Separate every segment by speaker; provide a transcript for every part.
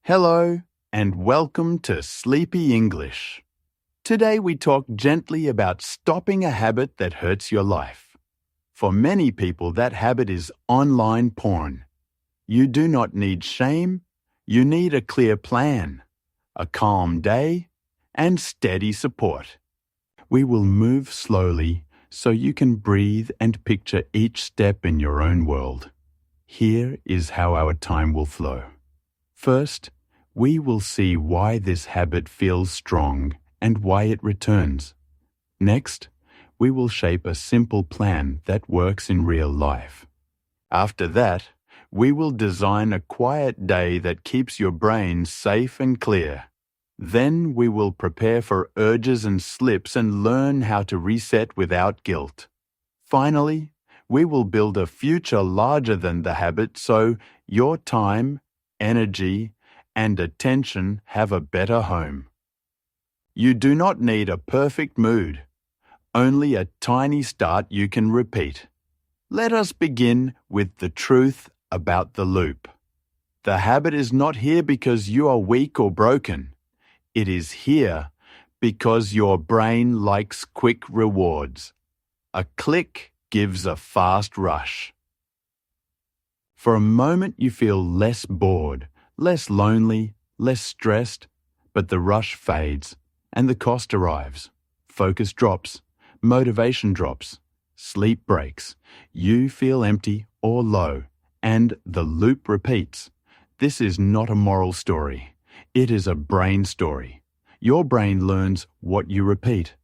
Speaker 1: Hello, and welcome to Sleepy English. Today we talk gently about stopping a habit that hurts your life. For many people, that habit is online porn. You do not need shame, you need a clear plan, a calm day, and steady support. We will move slowly so you can breathe and picture each step in your own world. Here is how our time will flow. First, we will see why this habit feels strong and why it returns. Next, we will shape a simple plan that works in real life. After that, we will design a quiet day that keeps your brain safe and clear. Then we will prepare for urges and slips and learn how to reset without guilt. Finally, we will build a future larger than the habit so your time, energy, and attention have a better home. You do not need a perfect mood, only a tiny start you can repeat. Let us begin with the truth about the loop. The habit is not here because you are weak or broken. It is here because your brain likes quick rewards. A click gives a fast rush. For a moment you feel less bored, less lonely, less stressed, but the rush fades and the cost arrives. Focus drops, motivation drops, sleep breaks. You feel empty or low, and the loop repeats. This is not a moral story. It is a brain story. Your brain learns what you repeat.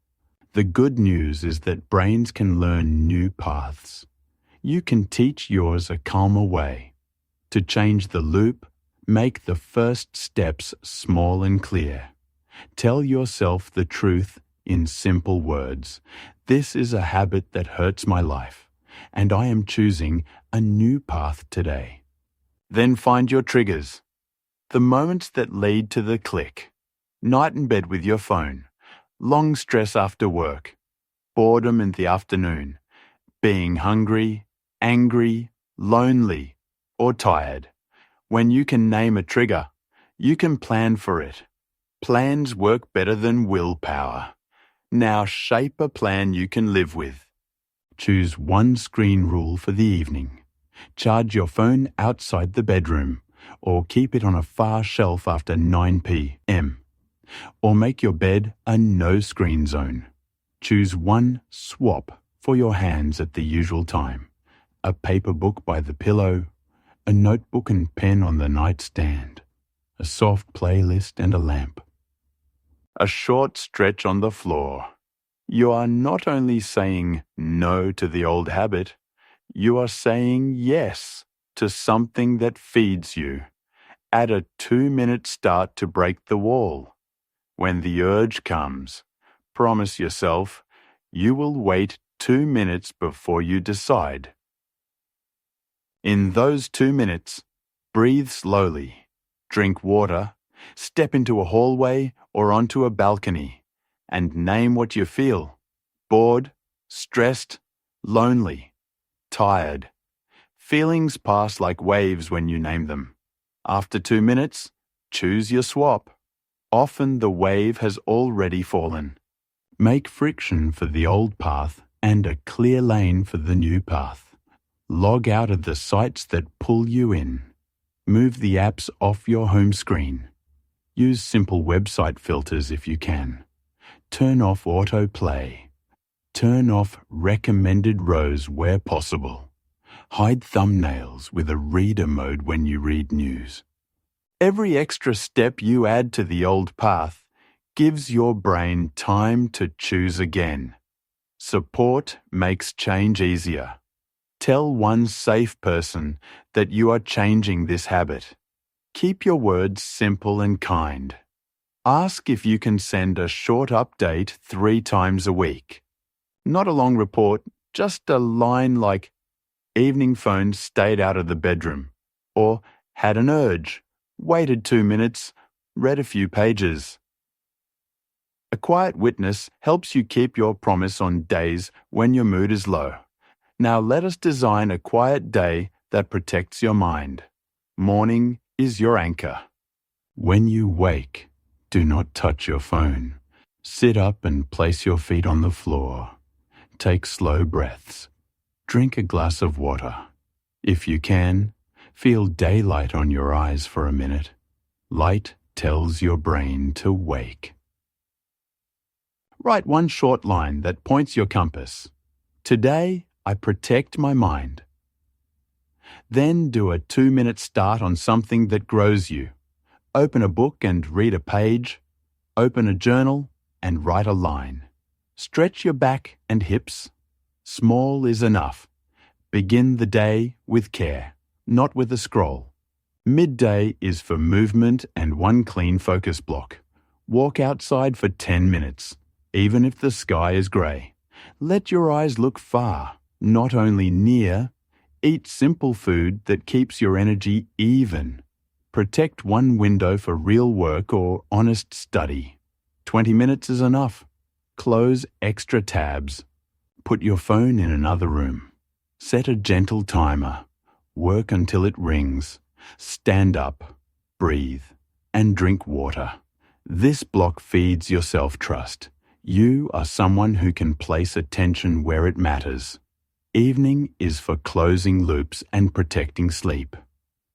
Speaker 1: The good news is that brains can learn new paths. You can teach yours a calmer way. To change the loop, make the first steps small and clear. Tell yourself the truth in simple words. This is a habit that hurts my life, and I am choosing a new path today. Then find your triggers. The moments that lead to the click. Night in bed with your phone. Long stress after work. Boredom in the afternoon. Being hungry, angry, lonely, or tired. When you can name a trigger, you can plan for it. Plans work better than willpower. Now shape a plan you can live with. Choose one screen rule for the evening. Charge your phone outside the bedroom, or keep it on a far shelf after 9 p.m. Or make your bed a no-screen zone. Choose one swap for your hands at the usual time. A paper book by the pillow, a notebook and pen on the nightstand, a soft playlist and a lamp. A short stretch on the floor. You are not only saying no to the old habit, you are saying yes to something that feeds you. Add a 2-minute start to break the wall. When the urge comes, promise yourself you will wait 2 minutes before you decide. In those 2 minutes, breathe slowly, drink water, step into a hallway or onto a balcony, and name what you feel. Bored, stressed, lonely, tired. Feelings pass like waves when you name them. After 2 minutes, choose your swap. Often the wave has already fallen. Make friction for the old path and a clear lane for the new path. Log out of the sites that pull you in. Move the apps off your home screen. Use simple website filters if you can. Turn off autoplay. Turn off recommended rows where possible. Hide thumbnails with a reader mode when you read news. Every extra step you add to the old path gives your brain time to choose again. Support makes change easier. Tell one safe person that you are changing this habit. Keep your words simple and kind. Ask if you can send a short update 3 times a week. Not a long report, just a line like, "Evening phone stayed out of the bedroom," or "Had an urge, waited 2 minutes, read a few pages." A quiet witness helps you keep your promise on days when your mood is low. Now let us design a quiet day that protects your mind. Morning is your anchor. When you wake, do not touch your phone. Sit up and place your feet on the floor. Take slow breaths. Drink a glass of water. If you can, feel daylight on your eyes for a minute. Light tells your brain to wake. Write one short line that points your compass. Today, I protect my mind. Then do a 2-minute start on something that grows you. Open a book and read a page. Open a journal and write a line. Stretch your back and hips. Small is enough. Begin the day with care, not with a scroll. Midday is for movement and one clean focus block. Walk outside for 10 minutes, even if the sky is grey. Let your eyes look far, not only near. Eat simple food that keeps your energy even. Protect one window for real work or honest study. 20 minutes is enough. Close extra tabs. Put your phone in another room. Set a gentle timer. Work until it rings. Stand up, breathe, and drink water. This block feeds your self-trust. You are someone who can place attention where it matters. Evening is for closing loops and protecting sleep.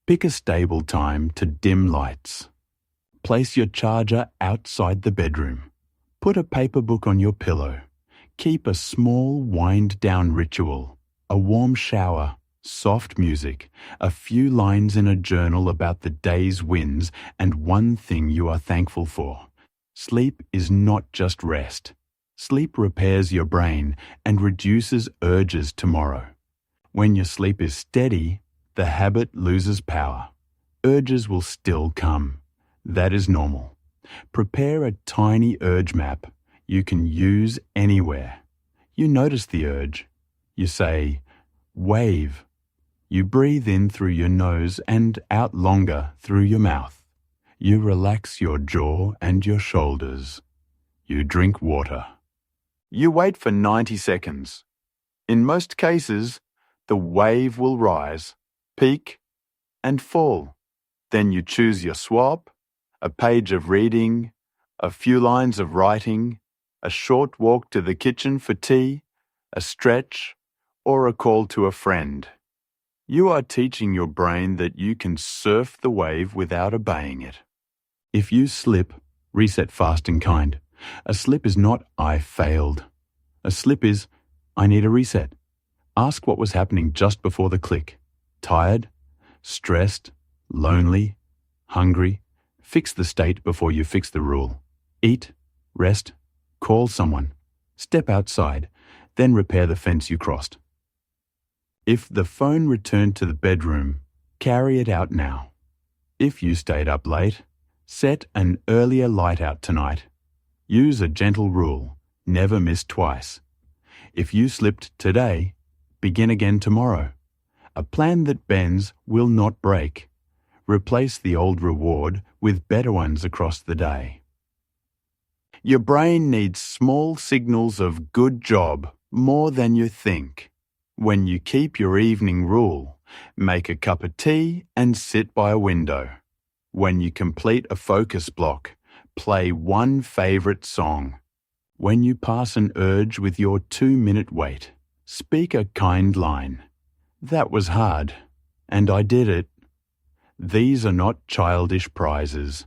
Speaker 1: Pick a stable time to dim lights. Place your charger outside the bedroom. Put a paper book on your pillow. Keep a small wind-down ritual, a warm shower, soft music, a few lines in a journal about the day's wins, and one thing you are thankful for. Sleep is not just rest. Sleep repairs your brain and reduces urges tomorrow. When your sleep is steady, the habit loses power. Urges will still come. That is normal. Prepare a tiny urge map you can use anywhere. You notice the urge. You say, wave. You breathe in through your nose and out longer through your mouth. You relax your jaw and your shoulders. You drink water. You wait for 90 seconds. In most cases, the wave will rise, peak, and fall. Then you choose your swap, a page of reading, a few lines of writing, a short walk to the kitchen for tea, a stretch, or a call to a friend. You are teaching your brain that you can surf the wave without obeying it. If you slip, reset fast and kind. A slip is not, I failed. A slip is, I need a reset. Ask what was happening just before the click. Tired? Stressed? Lonely? Hungry? Fix the state before you fix the rule. Eat? Rest? Call someone. Step outside, then repair the fence you crossed. If the phone returned to the bedroom, carry it out now. If you stayed up late, set an earlier light out tonight. Use a gentle rule, never miss twice. If you slipped today, begin again tomorrow. A plan that bends will not break. Replace the old reward with better ones across the day. Your brain needs small signals of good job more than you think. When you keep your evening rule, make a cup of tea and sit by a window. When you complete a focus block, play one favorite song. When you pass an urge with your 2-minute wait, speak a kind line. That was hard, and I did it. These are not childish prizes.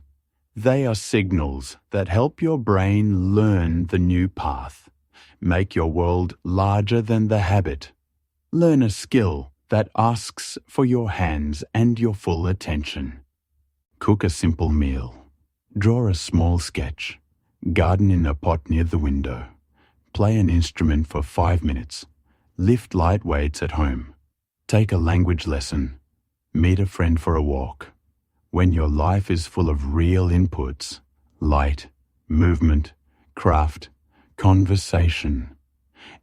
Speaker 1: They are signals that help your brain learn the new path. Make your world larger than the habit. Learn a skill that asks for your hands and your full attention. Cook a simple meal. Draw a small sketch. Garden in a pot near the window. Play an instrument for 5 minutes. Lift light weights at home. Take a language lesson. Meet a friend for a walk. When your life is full of real inputs, light, movement, craft, conversation,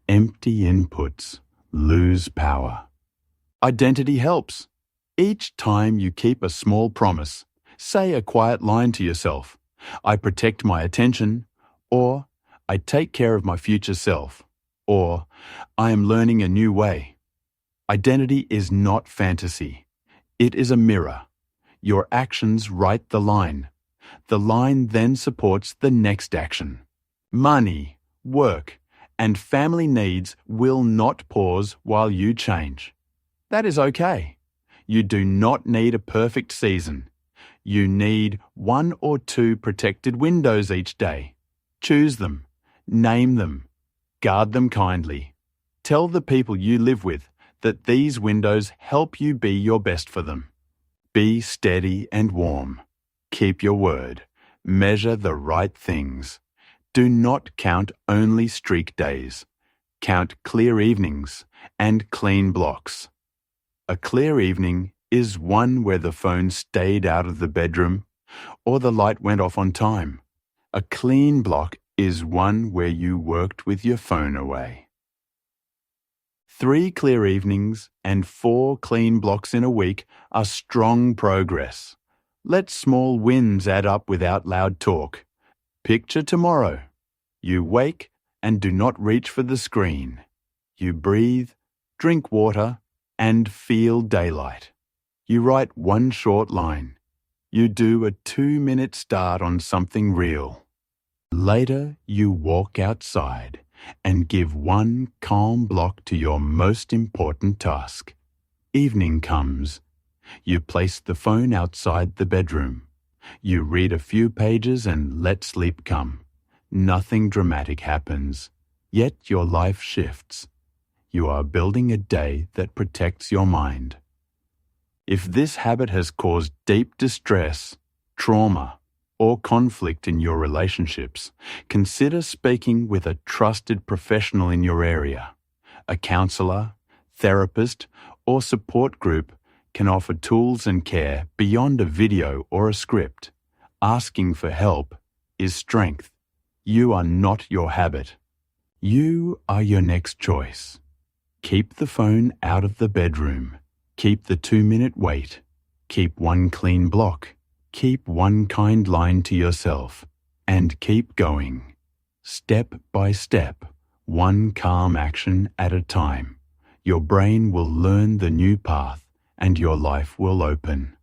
Speaker 1: empty inputs lose power. Identity helps. Each time you keep a small promise, say a quiet line to yourself. I protect my attention, or I take care of my future self, or I am learning a new way. Identity is not fantasy. It is a mirror. Your actions write the line. The line then supports the next action. Money, work, and family needs will not pause while you change. That is okay. You do not need a perfect season. You need 1 or 2 protected windows each day. Choose them, name them, guard them kindly. Tell the people you live with that these windows help you be your best for them. Be steady and warm. Keep your word. Measure the right things. Do not count only streak days. Count clear evenings and clean blocks. A clear evening is one where the phone stayed out of the bedroom or the light went off on time. A clean block is one where you worked with your phone away. 3 clear evenings and 4 clean blocks in a week are strong progress. Let small wins add up without loud talk. Picture tomorrow. You wake and do not reach for the screen. You breathe, drink water, and feel daylight. You write 1 short line. You do a 2-minute start on something real. Later, you walk outside and give 1 calm block to your most important task. Evening comes. You place the phone outside the bedroom. You read a few pages and let sleep come. Nothing dramatic happens, yet your life shifts. You are building a day that protects your mind. If this habit has caused deep distress, trauma, or conflict in your relationships, consider speaking with a trusted professional in your area. A counselor, therapist, or support group can offer tools and care beyond a video or a script. Asking for help is strength. You are not your habit. You are your next choice. Keep the phone out of the bedroom. Keep the 2-minute wait. Keep 1 clean block. Keep 1 kind line to yourself. And keep going. Step by step, 1 calm action at a time. Your brain will learn the new path and your life will open.